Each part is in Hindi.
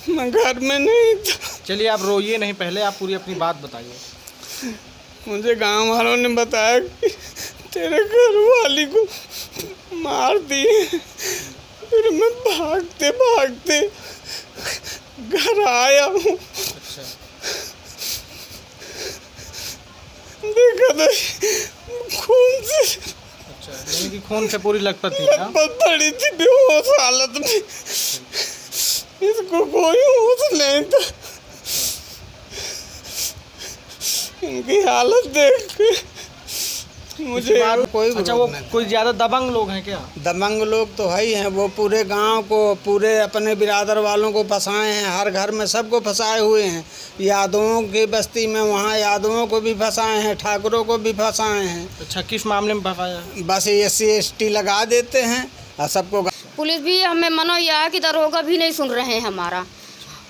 मैं घर में नहीं था। चलिए आप रोइए नहीं, पहले आप पूरी अपनी बात बताइए। मुझे गांव वालों ने बताया कि तेरे घर वाली को मार दिए। फिर मैं भागते भागते घर आया हूँ। अच्छा। देखा तो खून से अच्छा, यानी कि खून से पूरी लथपथ थी ना? पड़ी थी, बेहोश हालत में। इसको कोई होश नहीं था। इनकी हालत देख के मुझे कोई अच्छा, वो कोई ज़्यादा दबंग लोग हैं क्या? दबंग लोग तो है ही हैं। वो पूरे गांव को, पूरे अपने बिरादर वालों को फंसाए हैं। हर घर में सबको फंसाए हुए हैं। यादवों की बस्ती में वहाँ यादवों को भी फंसाए हैं, ठाकुरों को भी फंसाए हैं। अच्छा, किस मामले में फंसाया? बस SC ST लगा देते हैं और सबको। पुलिस भी हमें मनो यह है कि दरोगा भी नहीं सुन रहे हैं हमारा,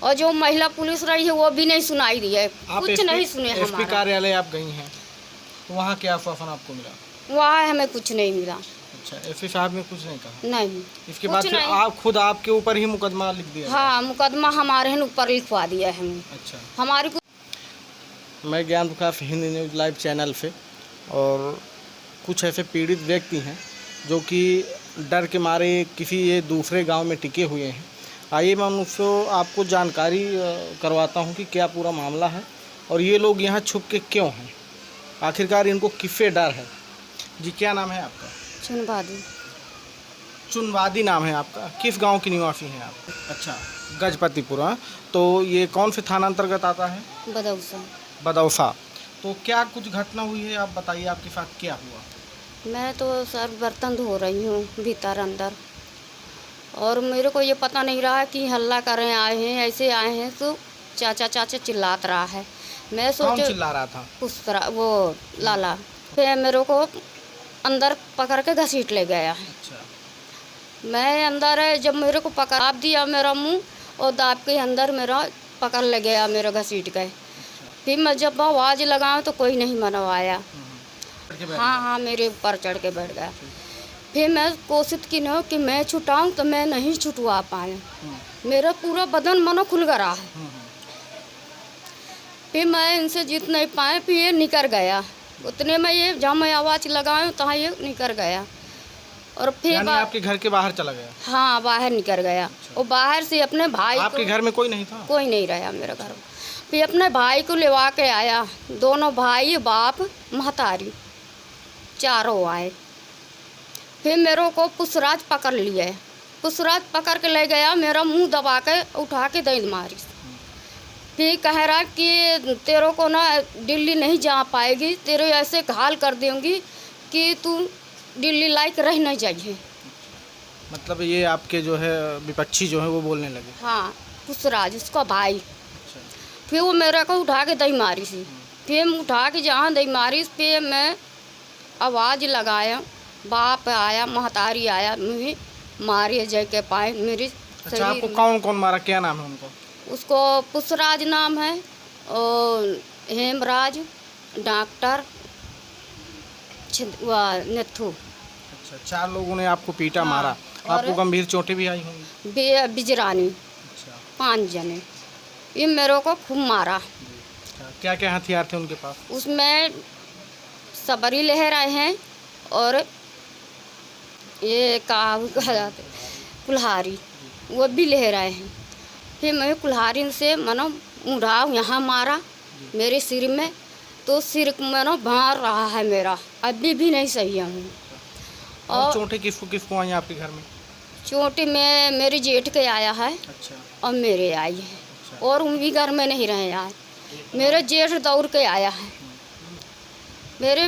और जो महिला पुलिस रही है वो भी नहीं सुनाई दी है, कुछ नहीं सुने SP हमारा। कार्यालय आप गई हैं, तो वहाँ क्या आश्वासन आपको मिला? वहाँ हमें कुछ नहीं मिला। अच्छा, SP साहब ने कुछ नहीं कहा? नहीं। इसके कुछ बाद फिर नहीं। आप खुद आपके ऊपर ही मुकदमा लिख दिया? हाँ, मुकदमा हमारे ऊपर लिखवा दिया है हमें। अच्छा। हमारी मैं ज्ञान प्रकाश हिंदी न्यूज़ लाइव चैनल से, और कुछ ऐसे पीड़ित व्यक्ति हैं जो कि डर के मारे किसी ये दूसरे गांव में टिके हुए हैं। आइए मैं उनसे आपको जानकारी करवाता हूं कि क्या पूरा मामला है और ये लोग यहाँ छुप के क्यों हैं, आखिरकार इनको किससे डर है। जी, क्या नाम है आपका? चुनवादी। चुनवादी नाम है आपका। किस गांव की निवासी हैं आप? अच्छा, गजपतिपुरा। तो ये कौन से थाना अंतर्गत आता है? बदौसा। बदौसा। तो क्या कुछ घटना हुई है, आप बताइए, आपके साथ क्या हुआ? मैं तो सर बर्तन धो रही हूँ भीतर अंदर, और मेरे को ये पता नहीं रहा कि हल्ला करें आए हैं, ऐसे आए हैं, तो चाचा चाचा चिल्लात रहा है। मैं कौन सोचो चिल्ला रहा था? पुस्तरा वो लाला। फिर मेरे को अंदर पकड़ के घसीट ले गया। अच्छा। मैं अंदर है, जब मेरे को पकड़ दिया मेरा मुंह, और दाब के अंदर मेरा पकड़ ले गया, मेरा घसीट गए। फिर मैं जब आवाज़ लगाऊं तो कोई नहीं मनवाया। हाँ हाँ, मेरे ऊपर चढ़ के बैठ गया। फिर मैं कोशिश की न कि मैं छुटाऊं, तो मैं नहीं छुटवा पाया। मेरा पूरा बदन मनो खुल गया है। फिर मैं इनसे जीत नहीं पाए, फिर ये निकल गया। उतने में ये जहाँ मैं आवाज़ लगाऊं तहाँ ये निकल गया, और फिर यानी आपके घर के बाहर चला गया? हाँ, बाहर निकल गया। और बाहर से अपने भाई आपके घर में कोई नहीं था? कोई नहीं रहा मेरे घर में। फिर अपने भाई को लेवा के आया, दोनों भाई, बाप, महतारी, चारों आए। फिर मेरे को पुष्पराज पकड़ लिए। पुष्पराज पकड़ के ले गया, मेरा मुंह दबा के उठा के दर्द मारी। फिर कह रहा कि तेरे को ना दिल्ली नहीं जा पाएगी, तेरे ऐसे घायल कर दूंगी कि तू दिल्ली लायक रह नहीं जाइए। मतलब ये आपके जो है विपक्षी जो है वो बोलने लगे? हाँ, पुष्पराज उसका भाई। अच्छा। फिर वो मेरे को उठा के दही मारी सी। फिर उठा के जहाँ दही मारी, फिर मैं आवाज़ लगाया, बाप आया, महतारी आया, मुझे मारी जय के पाए मेरी। अच्छा, आपको कौन कौन मारा, क्या नाम है उनको? उसको पुष्पराज नाम है, और हेमराज, डॉक्टर नेथू। अच्छा, 4 लोगों ने आपको पीटा, हाँ, मारा। आपको गंभीर चोटें भी आई होंगी? बिजरानी। अच्छा। 5 जने ये मेरे को खूब मारा। अच्छा, क्या क्या हथियार थे उनके पास? उसमें सबरी लहराए हैं, और ये कहा जाते कुल्हाड़ी, वो भी लहराए हैं। फिर मैं कुल्हाड़ी से मनो मुढ़ा यहाँ मारा मेरे सिर में, तो सिर मनो भार रहा है मेरा, अभी भी नहीं सही हूँ। और चोटें किसको किसको आई आपके घर में? चोटी में मेरी जेठ के आया है। अच्छा। और मेरे आई है। अच्छा। और उन भी घर में नहीं रहे यार, मेरे जेठ दौड़ के आया है मेरे।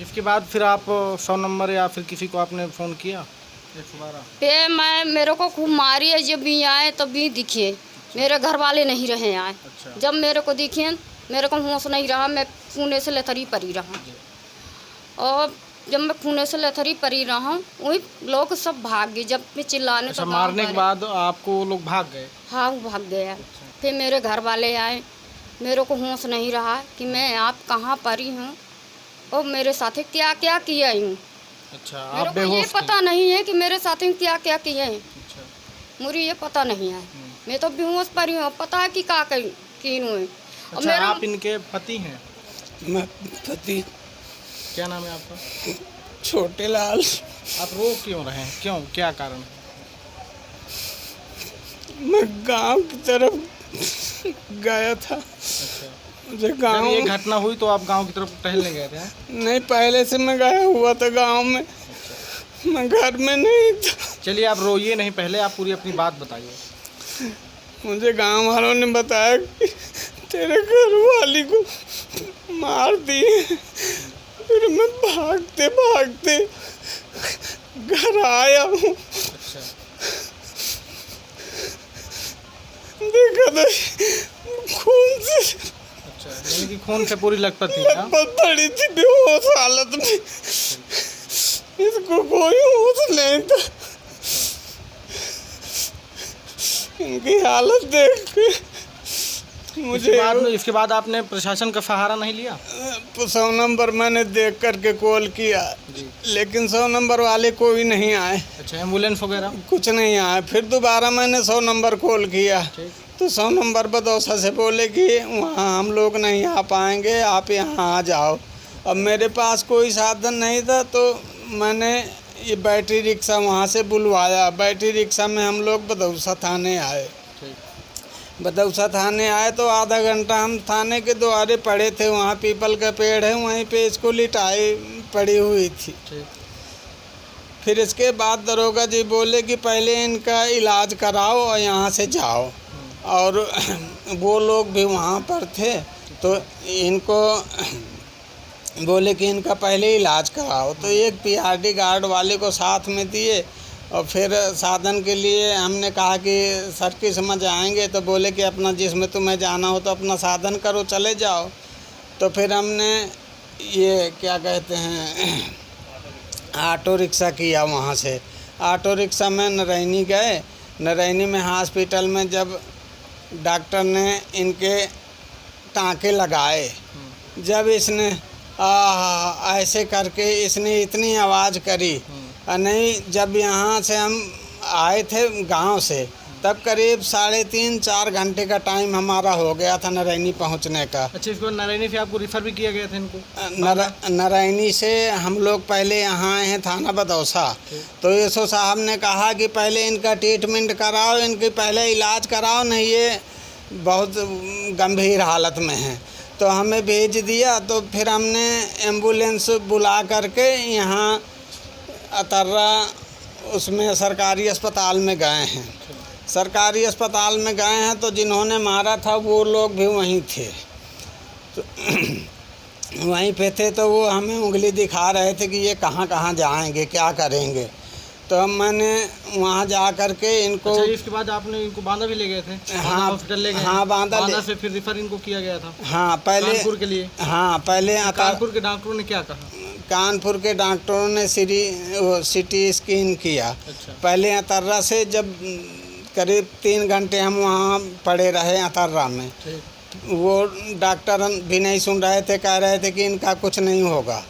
इसके बाद फिर आप 100 नंबर या फिर किसी को आपने फ़ोन किया 112? पे मैं मेरे को खूब मारी है, जब भी आए तब भी दिखे। मेरे घर वाले नहीं रहे आए। अच्छा। जब मेरे को दिखे मेरे को होश नहीं रहा, मैं खूने से लथरी पड़ी रहा। और जब मैं खूने से लथरी पड़ी रहा, वही लोग सब भाग गए। जब मैं चिल्लाने अच्छा, तो मारने के बाद आपको लोग भाग गए? हाँ, वो भाग गया। फिर मेरे घर वाले आए, मेरे को होश नहीं रहा कि मैं आप कहाँ पड़ी हूँ और मेरे साथ क्या क्या किया हूँ। अच्छा, मेरे आप को ये बेहोश पता नहीं है कि मेरे साथ क्या क्या किए हैं, अच्छा। मुझे ये पता नहीं है। मैं तो बेहोश पड़ी हूँ, पता है कि का कीनू है। और अच्छा, मेरा आप इनके पति हैं? मैं पति क्या नाम है आपका? छोटे लाल। आप रो क्यों रहे हैं, क्यों, क्या कारण है? मैं गांव की तरफ गया था। अच्छा, मुझे जब गांव ये घटना हुई तो आप गांव की तरफ टहलने गए थे? हैं? नहीं, पहले से मैं गया हुआ था गांव में, मैं घर में नहीं था। चलिए आप रोइए नहीं, पहले आप पूरी अपनी बात बताइए। मुझे गांव वालों ने बताया कि तेरे घर वाली को मार दिए। फिर मैं भागते भागते घर आया हूँ। अच्छा, देखा तो खून से अच्छा, यानी कि खून से पूरी लथपथ थी। हाँ? लथपथ पड़ी थी, बेहोश हालत में। इसको कोई होश नहीं था। इनकी हालत देख के मुझे इसके बाद आपने प्रशासन का सहारा नहीं लिया? 100 नंबर मैंने देख करके कॉल किया, जी। लेकिन 100 नंबर वाले कोई नहीं आए, अच्छा, एम्बुलेंस वगैरह? कुछ नहीं आए। फिर दोबारा मैंने 100 नंबर कॉल किया, ठीक। तो 100 नंबर बदौसा से बोले कि वहाँ हम लोग नहीं आ पाएंगे, आप यहाँ आ जाओ। अब मेरे पास कोई साधन नहीं था, तो मैंने ये बैटरी रिक्शा वहाँ से बुलवाया। बैटरी रिक्शा में हम लोग बदौसा थाने आए। बदौसा थाने आए तो आधा घंटा हम थाने के द्वारे पड़े थे। वहाँ पीपल का पेड़ है, वहीं पे इसको लिटाई पड़ी हुई थी। फिर इसके बाद दरोगा जी बोले कि पहले इनका इलाज कराओ और यहाँ से जाओ। और वो लोग भी वहाँ पर थे, तो इनको बोले कि इनका पहले इलाज कराओ। तो एक पीआरडी गार्ड वाले को साथ में दिए, और फिर साधन के लिए हमने कहा कि सर की समझ आएंगे, तो बोले कि अपना जिसमें तुम्हें जाना हो तो अपना साधन करो, चले जाओ। तो फिर हमने ये क्या कहते हैं ऑटो रिक्शा किया। वहाँ से ऑटो रिक्शा में नारायणी गए। नारायणी में हॉस्पिटल में जब डॉक्टर ने इनके टाँके लगाए, जब इसने ऐसे करके इसने इतनी आवाज़ करी। नहीं, जब यहाँ से हम आए थे गांव से, तब करीब 3.5-4 घंटे का टाइम हमारा हो गया था नारायणी पहुँचने का। अच्छा, इसको नारायणी से आपको रिफ़र भी किया गया था इनको? नारायणी से हम लोग पहले यहाँ आए हैं थाना बदौसा। तो एसओ साहब ने कहा कि पहले इनका ट्रीटमेंट कराओ, इनकी पहले इलाज कराओ, नहीं ये बहुत गंभीर हालत में हैं। तो हमें भेज दिया। तो फिर हमने एम्बुलेंस बुला करके यहाँ अतर्रा उसमें सरकारी अस्पताल में गए हैं। सरकारी अस्पताल में गए हैं तो जिन्होंने मारा था वो लोग भी वहीं थे, तो वहीं पे थे। तो वो हमें उंगली दिखा रहे थे कि ये कहाँ कहाँ जाएंगे, क्या करेंगे। तो हम मैंने वहाँ जा कर के इनको। अच्छा, इसके बाद आपने इनको बांदा भी ले गए थे? हाँ, हॉस्पिटल ले गए? हाँ, बांदा से फिर रिफ़र इनको किया गया था? हाँ, पहले कानपुर के लिए? हाँ, पहले कानपुर के डॉक्टरों ने क्या कहा? कानपुर के डॉक्टरों ने सिटी स्कैन किया। अच्छा। पहले अतर्रा से जब करीब 3 घंटे हम वहाँ पड़े रहे अतर्रा में, वो डॉक्टर भी नहीं सुन रहे थे, कह रहे थे कि इनका कुछ नहीं होगा।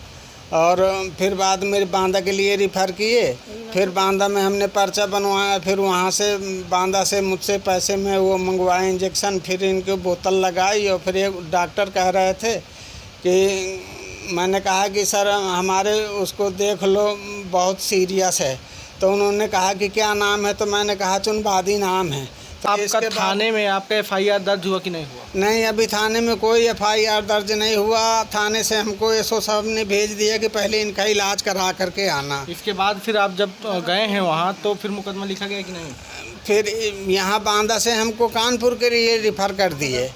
और फिर बाद में बांदा के लिए रिफ़र किए। फिर बांदा में हमने पर्चा बनवाया। फिर वहाँ से बांदा से मुझसे पैसे में वो मंगवाए इंजेक्शन, फिर इनको बोतल लगाई। और फिर एक डॉक्टर कह रहे थे कि मैंने कहा कि सर हमारे उसको देख लो, बहुत सीरियस है। तो उन्होंने कहा कि क्या नाम है, तो मैंने कहा चुनबादी नाम है। तो आपका थाने में आपका FIR दर्ज हुआ कि नहीं हुआ? नहीं, अभी थाने में कोई FIR दर्ज नहीं हुआ। थाने से हमको एसओ साहब ने भेज दिया कि पहले इनका इलाज करा करके आना। इसके बाद फिर आप जब गए हैं वहाँ तो फिर मुकदमा लिखा गया कि नहीं? फिर यहाँ बांदा से हमको कानपुर के लिए रिफ़र कर दिए।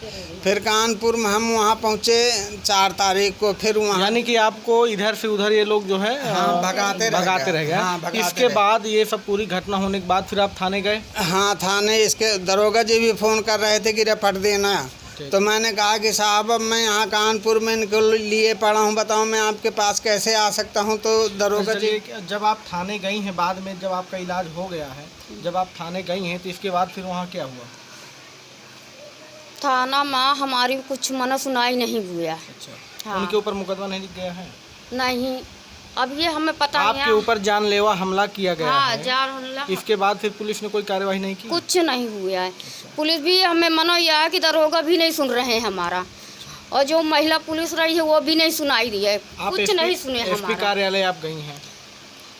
फिर कानपुर में हम वहाँ पहुँचे 4 तारीख को। फिर वहाँ यानी कि आपको इधर से उधर ये लोग जो है भगाते रह गए। हाँ, इसके बाद ये सब पूरी घटना होने के बाद फिर आप थाने गए? हाँ, थाने इसके दरोगा जी भी फ़ोन कर रहे थे कि रिपोर्ट देना। तो मैंने कहा कि साहब अब मैं यहाँ कानपुर में इनके लिए पड़ा हूँ, बताओ मैं आपके पास कैसे आ सकता हूँ। तो दरोगा जी, जब आप थाने गई हैं बाद में, जब आपका इलाज हो गया है, जब आप थाने गई हैं, तो इसके बाद फिर वहाँ क्या हुआ? थाना में हमारी कुछ मन सुनाई नहीं हुआ। अच्छा। हाँ। उनके ऊपर मुकदमा नहीं लिख गया है? नहीं, अब ये हमें पता नहीं आपके ऊपर जानलेवा हमला किया गया हाँ है, जान हमला इसके बाद फिर पुलिस ने कोई कार्यवाही नहीं की? कुछ नहीं हुआ है। पुलिस भी हमें मना यह है कि दरोगा भी नहीं सुन रहे हैं हमारा, और जो महिला पुलिस रही है वो भी नहीं सुनाई दी है, कुछ नहीं सुने एसपी हमारा। कार्यालय आप गई हैं,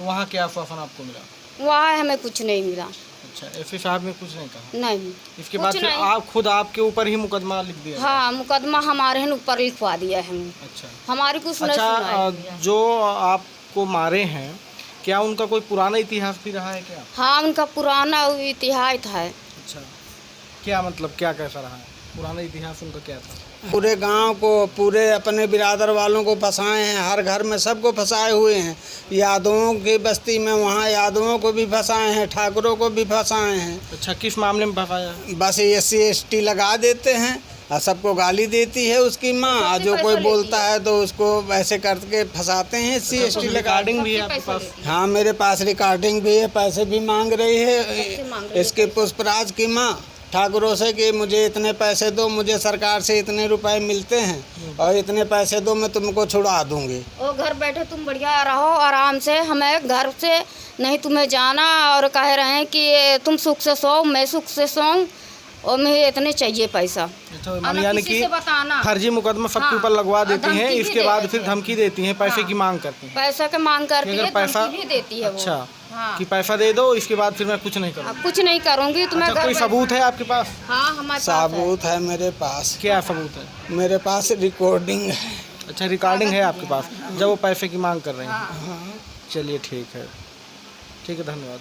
वहाँ क्या आश्वासन आपको मिला? वहाँ हमें कुछ नहीं मिला। अच्छा, एसपी साहब ने कुछ नहीं कहा? नहीं। इसके कुछ बाद फिर नहीं। आप खुद आपके ऊपर ही मुकदमा लिख दिया? हाँ, मुकदमा हमारे हैं ऊपर लिखवा दिया है हमें। अच्छा हमारी कुछ नहीं अच्छा, सुनाई। जो आपको मारे हैं क्या उनका कोई पुराना इतिहास भी रहा है क्या? हाँ, उनका पुराना इतिहास है। अच्छा, क्या मतलब क्या कैसा रहा है पुराना इतिहास उनका, क्या था? पूरे गांव को, पूरे अपने बिरादर वालों को फंसाए हैं, हर घर में सबको फंसाए हुए हैं। यादवों की बस्ती में वहाँ यादवों को भी फंसाए हैं, ठाकुरों को भी फंसाए हैं। अच्छा, किस मामले में फंसाया? बस SC ST लगा देते हैं और सबको गाली देती है उसकी माँ, और जो कोई बोलता है तो उसको ऐसे करके फंसाते हैं। SC ST लगा। रिकॉर्डिंग भी है आपके पास? हाँ, मेरे पास रिकॉर्डिंग भी है, पैसे भी मांग रही है इसके पुष्पराज की माँ ठाकुरों से कि मुझे इतने पैसे दो, मुझे सरकार से इतने रुपए मिलते हैं और इतने पैसे दो, मैं तुमको छुड़ा दूंगी। और घर बैठे तुम बढ़िया रहो आराम से, हमें घर से नहीं तुम्हें जाना, और कह रहे हैं कि तुम सुख से सो, मैं सुख से सोऊं, और मुझे इतने चाहिए पैसा। अच्छा, और न यानी किसी कि से बताना। फर्जी मुकदमा सबके हाँ, ऊपर लगवा देती धमकी हैं, भी इसके दे बाद देती फिर है। धमकी देती हैं, पैसे हाँ। की मांग करती हैं। पैसा के मांग करती अगर है, पैसा धमकी भी देती है वो। अच्छा, हाँ। कि पैसा दे दो, इसके बाद फिर मैं कुछ नहीं करूँगा। अब कुछ नहीं करूँगी तुम्हें। अच्छा, घर कोई बैठ- सबूत है आपके पास? हाँ, हमारे पास है। सबूत है मेरे पास। क्या सबूत है? मेरे पास रिकॉर्डिंग है। अच्छा, रिकॉर्डिंग है आपके पास जब वो पैसे की मांग कर रहे हैं? चलिए ठीक है, धन्यवाद।